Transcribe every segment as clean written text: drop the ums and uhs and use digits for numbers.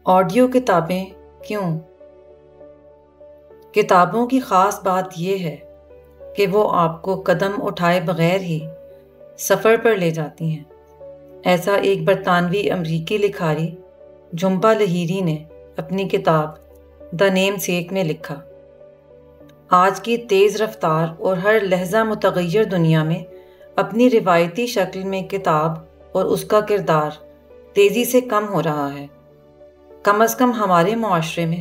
Audio کتابیں کیوں؟ کتابوں کی خاص بات یہ ہے کہ وہ آپ کو قدم اٹھائے بغیر ہی سفر پر لے جاتی ہیں۔ ایسا ایک برطانوی امریکی لکھاری جھمپا لہیری نے اپنی کتاب دی نیم سیک میں لکھا۔ آج کی تیز رفتار اور ہر لحظہ متغیر دنیا میں اپنی روایتی شکل میں کتاب اور اس کا کردار تیزی سے کم ہو رہا ہے۔ کم از کم ہمارے معاشرے میں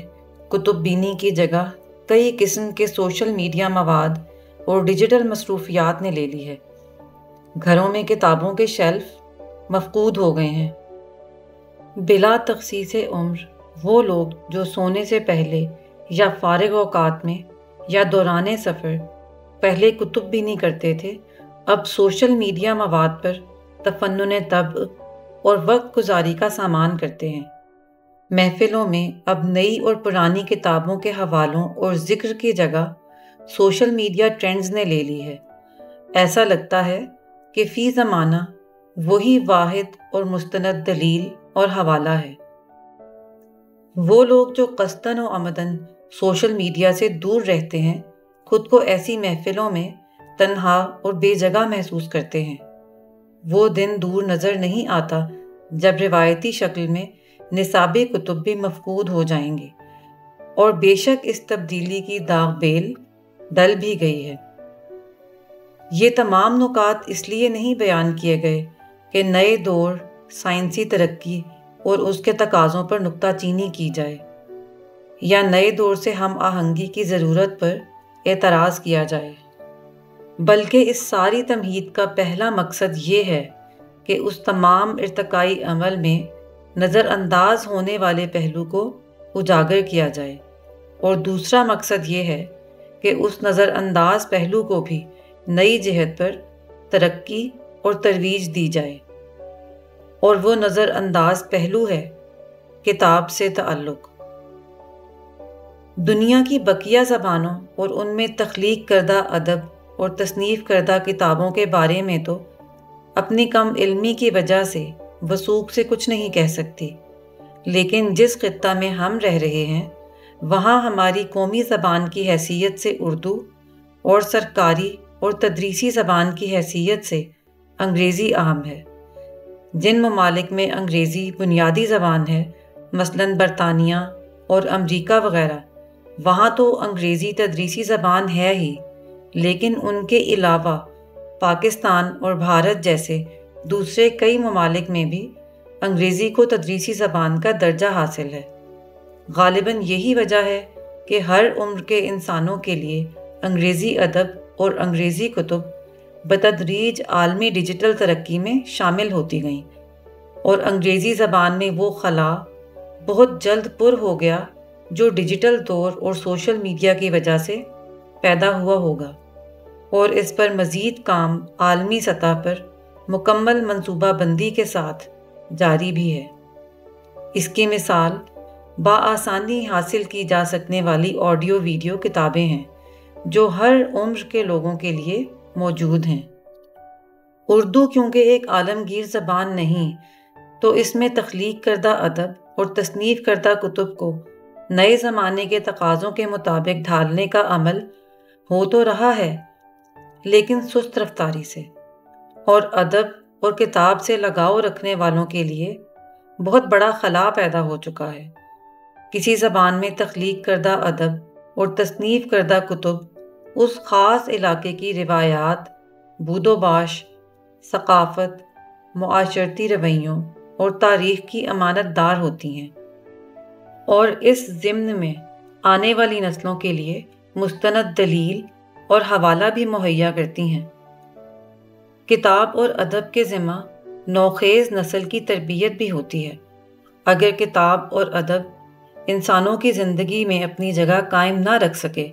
کتب بینی کی جگہ کئی قسم کے سوشل میڈیا مواد اور ڈیجیٹل مصروفیات نے لے لی ہے۔ گھروں میں کتابوں کے شیلف مفقود ہو گئے ہیں۔ بلا تخصیص عمر وہ لوگ جو سونے سے پہلے یا فارغ اوقات میں یا دوران سفر پہلے کتب بینی کرتے تھے، اب سوشل میڈیا مواد پر تفنن طبع اور وقت گزاری کا سامان کرتے ہیں۔ محفلوں میں اب نئی اور پرانی کتابوں کے حوالوں اور ذکر کی جگہ سوشل میڈیا ٹرینڈز نے لے لی ہے۔ ایسا لگتا ہے کہ فی زمانہ وہی واحد اور مستند دلیل اور حوالہ ہے۔ وہ لوگ جو قصداً و عمداً سوشل میڈیا سے دور رہتے ہیں، خود کو ایسی محفلوں میں تنہا اور بے جگہ محسوس کرتے ہیں۔ وہ دن دور نظر نہیں آتا جب روایتی شکل میں نصابی کتب بھی مفقود ہو جائیں گے، اور بے شک اس تبدیلی کی داغ بیل ڈل بھی گئی ہے۔ یہ تمام نکات اس لیے نہیں بیان کیے گئے کہ نئے دور، سائنسی ترقی اور اس کے تقاضوں پر نکتہ چینی کی جائے، یا نئے دور سے ہم آہنگی کی ضرورت پر اعتراض کیا جائے، بلکہ اس ساری تمہید کا پہلا مقصد یہ ہے کہ اس تمام ارتقائی عمل میں نظر انداز ہونے والے پہلو کو اجاگر کیا جائے، اور دوسرا مقصد یہ ہے کہ اس نظر انداز پہلو کو بھی نئی جہت پر ترقی اور ترویج دی جائے، اور وہ نظر انداز پہلو ہے کتاب سے تعلق۔ دنیا کی بقیہ زبانوں اور ان میں تخلیق کردہ ادب اور تصنیف کردہ کتابوں کے بارے میں تو اپنی کم علمی کی وجہ سے وثوق سے کچھ نہیں کہہ سکتی، لیکن جس خطہ میں ہم رہ رہے ہیں وہاں ہماری قومی زبان کی حیثیت سے اردو اور سرکاری اور تدریسی زبان کی حیثیت سے انگریزی اہم ہے۔ جن ممالک میں انگریزی بنیادی زبان ہے، مثلاً برطانیہ اور امریکہ وغیرہ، وہاں تو انگریزی تدریسی زبان ہے ہی، لیکن ان کے علاوہ پاکستان اور بھارت جیسے دوسرے کئی ممالک میں بھی انگریزی کو تدریسی زبان کا درجہ حاصل ہے۔ غالباً یہی وجہ ہے کہ ہر عمر کے انسانوں کے لیے انگریزی ادب اور انگریزی کتب بتدریج عالمی ڈیجیٹل ترقی میں شامل ہوتی گئیں، اور انگریزی زبان میں وہ خلا بہت جلد پر ہو گیا جو ڈیجیٹل دور اور سوشل میڈیا کی وجہ سے پیدا ہوا ہوگا، اور اس پر مزید کام عالمی سطح پر مکمل منصوبہ بندی کے ساتھ جاری بھی ہے۔ اس کی مثال بآسانی حاصل کی جا سکنے والی آڈیو ویڈیو کتابیں ہیں جو ہر عمر کے لوگوں کے لیے موجود ہیں۔ اردو کیونکہ ایک عالمگیر زبان نہیں، تو اس میں تخلیق کردہ ادب اور تصنیف کردہ کتب کو نئے زمانے کے تقاضوں کے مطابق ڈھالنے کا عمل ہو تو رہا ہے، لیکن سست رفتاری سے، اور ادب اور کتاب سے لگاؤ رکھنے والوں کے لیے بہت بڑا خلا پیدا ہو چکا ہے۔ کسی زبان میں تخلیق کردہ ادب اور تصنیف کردہ کتب اس خاص علاقے کی روایات، بود و باش، ثقافت، معاشرتی رویوں اور تاریخ کی امانت دار ہوتی ہیں، اور اس ضمن میں آنے والی نسلوں کے لیے مستند دلیل اور حوالہ بھی مہیا کرتی ہیں۔ کتاب اور ادب کے ذمہ نوخیز نسل کی تربیت بھی ہوتی ہے۔ اگر کتاب اور ادب انسانوں کی زندگی میں اپنی جگہ قائم نہ رکھ سکے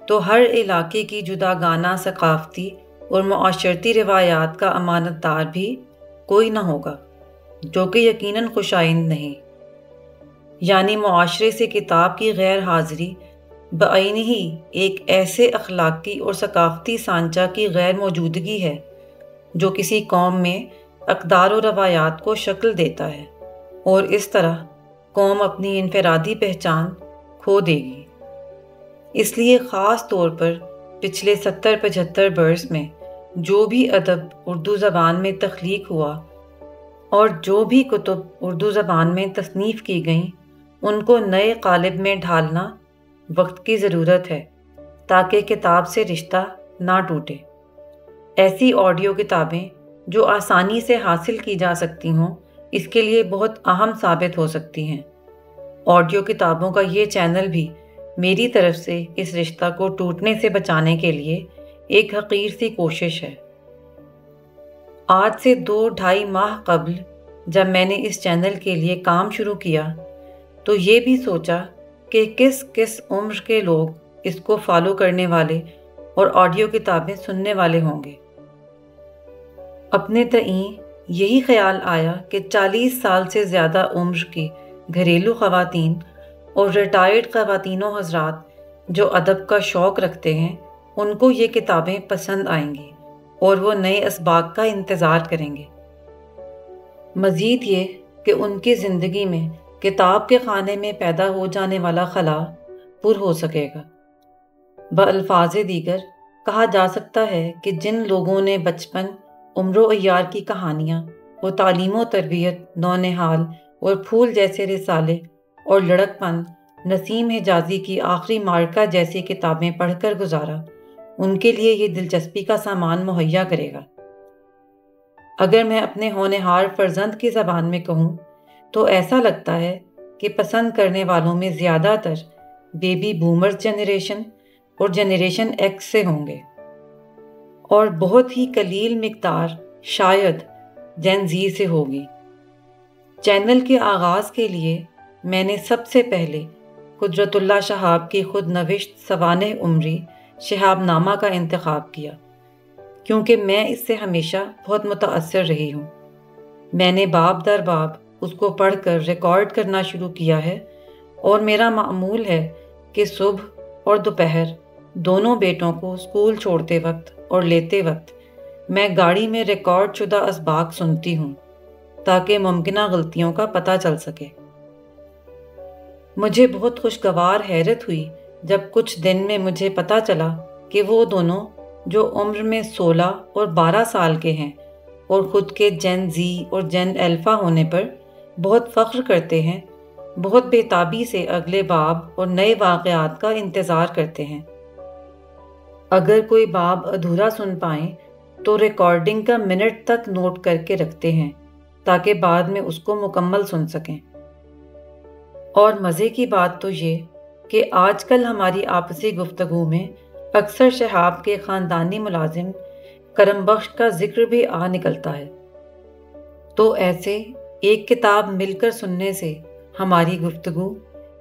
تو ہر علاقے کی جداگانہ ثقافتی اور معاشرتی روایات کا امانت دار بھی کوئی نہ ہوگا، جو کہ یقیناً خوشائند نہیں۔ یعنی معاشرے سے کتاب کی غیر حاضری بعینی ہی ایک ایسے اخلاقی اور ثقافتی سانچہ کی غیر موجودگی ہے جو کسی قوم میں اقدار و روایات کو شکل دیتا ہے، اور اس طرح قوم اپنی انفرادی پہچان کھو دے گی۔ اس لیے خاص طور پر پچھلے 70-75 برس میں جو بھی ادب اردو زبان میں تخلیق ہوا اور جو بھی کتب اردو زبان میں تصنیف کی گئیں، ان کو نئے قالب میں ڈھالنا وقت کی ضرورت ہے تاکہ کتاب سے رشتہ نہ ٹوٹے۔ ایسی آڈیو کتابیں جو آسانی سے حاصل کی جا سکتی ہوں، اس کے لیے بہت اہم ثابت ہو سکتی ہیں۔ آڈیو کتابوں کا یہ چینل بھی میری طرف سے اس رشتہ کو ٹوٹنے سے بچانے کے لیے ایک حقیر سی کوشش ہے۔ آج سے 2-2.5 ماہ قبل جب میں نے اس چینل کے لیے کام شروع کیا تو یہ بھی سوچا کہ کس کس عمر کے لوگ اس کو فالو کرنے والے اور آڈیو کتابیں سننے والے ہوں گے۔ اپنے تئیں یہی خیال آیا کہ 40 سال سے زیادہ عمر کی گھریلو خواتین اور ریٹائرڈ خواتین و حضرات جو ادب کا شوق رکھتے ہیں، ان کو یہ کتابیں پسند آئیں گی اور وہ نئے اسباق کا انتظار کریں گے۔ مزید یہ کہ ان کی زندگی میں کتاب کے خانے میں پیدا ہو جانے والا خلا پر ہو سکے گا۔ بالفاظ دیگر کہا جا سکتا ہے کہ جن لوگوں نے بچپن، عمر و عیار کی کہانیاں اور تعلیم و تربیت، نونہال اور پھول جیسے رسالے اور لڑک پن، نسیم حجازی کی آخری معرکہ جیسی کتابیں پڑھ کر گزارا، ان کے لیے یہ دلچسپی کا سامان مہیا کرے گا۔ اگر میں اپنے ہونہار فرزند کی زبان میں کہوں تو ایسا لگتا ہے کہ پسند کرنے والوں میں زیادہ تر بیبی بومرز جنریشن اور جنریشن ایکس سے ہوں گے، اور بہت ہی قلیل مقدار شاید جین زی سے ہوگی۔ چینل کے آغاز کے لیے میں نے سب سے پہلے قدرت اللہ شہاب کی خود نوشت سوانح عمری شہاب نامہ کا انتخاب کیا، کیونکہ میں اس سے ہمیشہ بہت متاثر رہی ہوں۔ میں نے باب در باب اس کو پڑھ کر ریکارڈ کرنا شروع کیا ہے، اور میرا معمول ہے کہ صبح اور دوپہر دونوں بیٹوں کو اسکول چھوڑتے وقت اور لیتے وقت میں گاڑی میں ریکارڈ شدہ اسباق سنتی ہوں تاکہ ممکنہ غلطیوں کا پتہ چل سکے۔ مجھے بہت خوشگوار حیرت ہوئی جب کچھ دن میں مجھے پتہ چلا کہ وہ دونوں جو عمر میں 16 اور 12 سال کے ہیں اور خود کے جین زی اور جین الفا ہونے پر بہت فخر کرتے ہیں، بہت بےتابی سے اگلے باب اور نئے واقعات کا انتظار کرتے ہیں۔ اگر کوئی باب ادھورا سن پائیں تو ریکارڈنگ کا منٹ تک نوٹ کر کے رکھتے ہیں تاکہ بعد میں اس کو مکمل سن سکیں۔ اور مزے کی بات تو یہ کہ آج کل ہماری آپسی گفتگو میں اکثر شہاب کے خاندانی ملازم کرم بخش کا ذکر بھی آ نکلتا ہے۔ تو ایسے ایک کتاب مل کر سننے سے ہماری گفتگو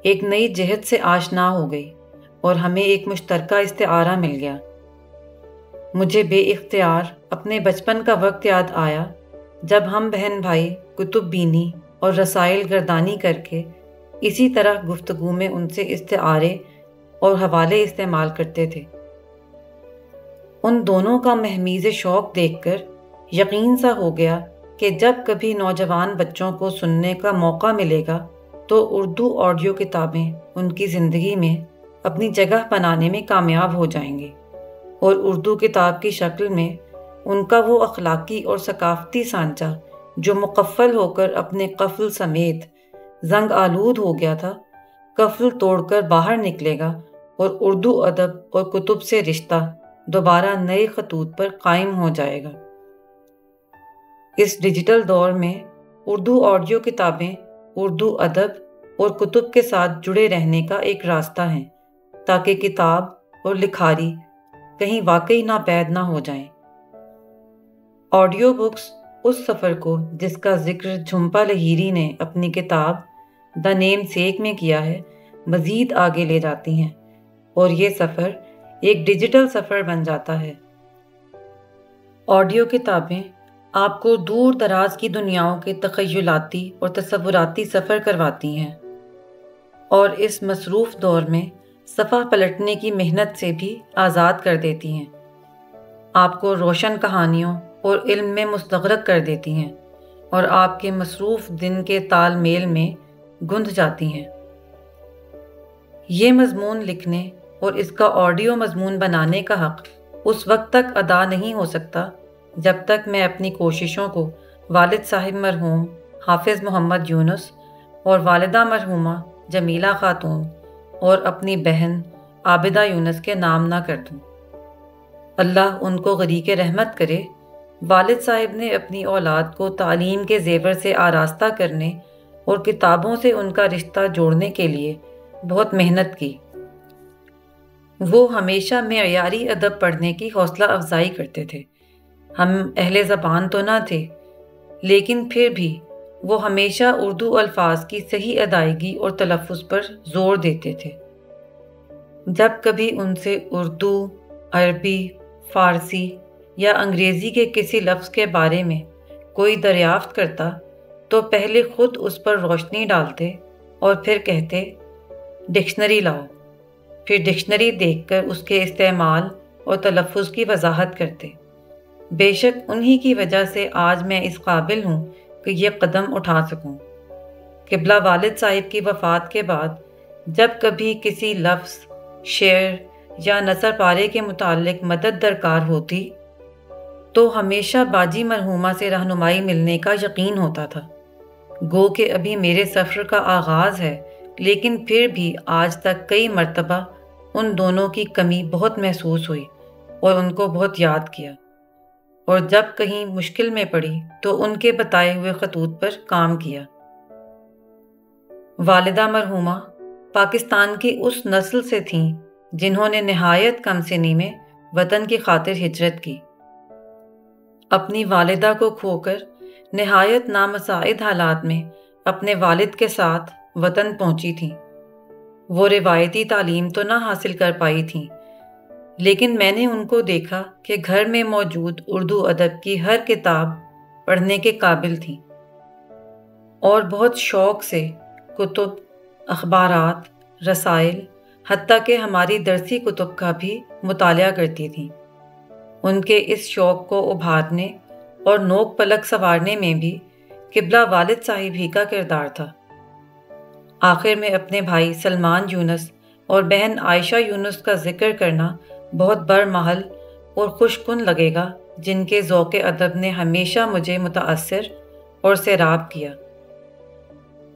ایک نئی جہت سے آشنا ہو گئی اور ہمیں ایک مشترکہ استعارہ مل گیا۔ مجھے بے اختیار اپنے بچپن کا وقت یاد آیا جب ہم بہن بھائی کتب بینی اور رسائل گردانی کر کے اسی طرح گفتگو میں ان سے استعارے اور حوالے استعمال کرتے تھے۔ ان دونوں کا مہمیز شوق دیکھ کر یقین سا ہو گیا کہ جب کبھی نوجوان بچوں کو سننے کا موقع ملے گا تو اردو آڈیو کتابیں ان کی زندگی میں اپنی جگہ بنانے میں کامیاب ہو جائیں گے، اور اردو کتاب کی شکل میں ان کا وہ اخلاقی اور ثقافتی سانچہ جو مقفل ہو کر اپنے قفل سمیت زنگ آلود ہو گیا تھا، قفل توڑ کر باہر نکلے گا اور اردو ادب اور کتب سے رشتہ دوبارہ نئے خطوط پر قائم ہو جائے گا۔ اس ڈیجیٹل دور میں اردو آڈیو کتابیں اردو ادب اور کتب کے ساتھ جڑے رہنے کا ایک راستہ ہیں تاکہ کتاب اور لکھاری کہیں واقعی ناپید نہ ہو جائیں۔ آڈیو بکس اس سفر کو جس کا ذکر جھمپا لہیری نے اپنی کتاب دا نیم سیک میں کیا ہے، مزید آگے لے جاتی ہیں، اور یہ سفر ایک ڈیجیٹل سفر بن جاتا ہے۔ آڈیو کتابیں آپ کو دور دراز کی دنیاؤں کے تخیلاتی اور تصوراتی سفر کرواتی ہیں، اور اس مصروف دور میں صفحہ پلٹنے کی محنت سے بھی آزاد کر دیتی ہیں، آپ کو روشن کہانیوں اور علم میں مستغرق کر دیتی ہیں، اور آپ کے مصروف دن کے تال میل میں گندھ جاتی ہیں۔ یہ مضمون لکھنے اور اس کا آڈیو مضمون بنانے کا حق اس وقت تک ادا نہیں ہو سکتا جب تک میں اپنی کوششوں کو والد صاحب مرحوم حافظ محمد یونس اور والدہ مرحومہ جمیلہ خاتون اور اپنی بہن عابدہ یونس کے نام نہ کر دوں۔ اللہ ان کو غریق رحمت کرے۔ والد صاحب نے اپنی اولاد کو تعلیم کے زیور سے آراستہ کرنے اور کتابوں سے ان کا رشتہ جوڑنے کے لیے بہت محنت کی۔ وہ ہمیشہ معیاری ادب پڑھنے کی حوصلہ افزائی کرتے تھے۔ ہم اہل زبان تو نہ تھے، لیکن پھر بھی وہ ہمیشہ اردو الفاظ کی صحیح ادائیگی اور تلفظ پر زور دیتے تھے۔ جب کبھی ان سے اردو، عربی، فارسی یا انگریزی کے کسی لفظ کے بارے میں کوئی دریافت کرتا تو پہلے خود اس پر روشنی ڈالتے اور پھر کہتے ڈکشنری لاؤ، پھر ڈکشنری دیکھ کر اس کے استعمال اور تلفظ کی وضاحت کرتے۔ بے شک انہی کی وجہ سے آج میں اس قابل ہوں کہ یہ قدم اٹھا سکوں۔ قبلہ والد صاحب کی وفات کے بعد جب کبھی کسی لفظ، شعر یا نثر پارے کے متعلق مدد درکار ہوتی تو ہمیشہ باجی مرحومہ سے رہنمائی ملنے کا یقین ہوتا تھا۔ گو کہ ابھی میرے سفر کا آغاز ہے، لیکن پھر بھی آج تک کئی مرتبہ ان دونوں کی کمی بہت محسوس ہوئی اور ان کو بہت یاد کیا، اور جب کہیں مشکل میں پڑی تو ان کے بتائے ہوئے خطوط پر کام کیا۔ والدہ مرحومہ پاکستان کی اس نسل سے تھیں جنہوں نے نہایت کم سنی میں وطن کی خاطر ہجرت کی۔ اپنی والدہ کو کھو کر نہایت نامساعد حالات میں اپنے والد کے ساتھ وطن پہنچی تھیں۔ وہ روایتی تعلیم تو نہ حاصل کر پائی تھیں، لیکن میں نے ان کو دیکھا کہ گھر میں موجود اردو ادب کی ہر کتاب پڑھنے کے قابل تھیں اور بہت شوق سے کتب، اخبارات، رسائل، حتیٰ کہ ہماری درسی کتب کا بھی مطالعہ کرتی تھیں۔ ان کے اس شوق کو ابھارنے اور نوک پلک سنوارنے میں بھی قبلہ والد صاحب ہی کا کردار تھا۔ آخر میں اپنے بھائی سلمان یونس اور بہن عائشہ یونس کا ذکر کرنا بہت برمحل اور خوش کن لگے گا، جن کے ذوق ادب نے ہمیشہ مجھے متاثر اور سیراب کیا۔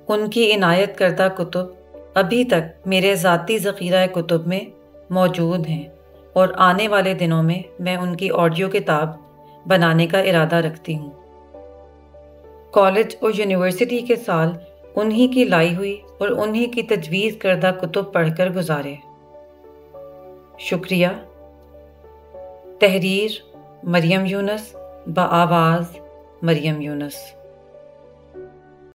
ان کی عنایت کردہ کتب ابھی تک میرے ذاتی ذخیرہ کتب میں موجود ہیں، اور آنے والے دنوں میں میں ان کی آڈیو کتاب بنانے کا ارادہ رکھتی ہوں۔ کالج اور یونیورسٹی کے سال انہی کی لائی ہوئی اور انہی کی تجویز کردہ کتب پڑھ کر گزارے۔ شکریہ۔ تحریر مریم یونس، بآواز مریم یونس۔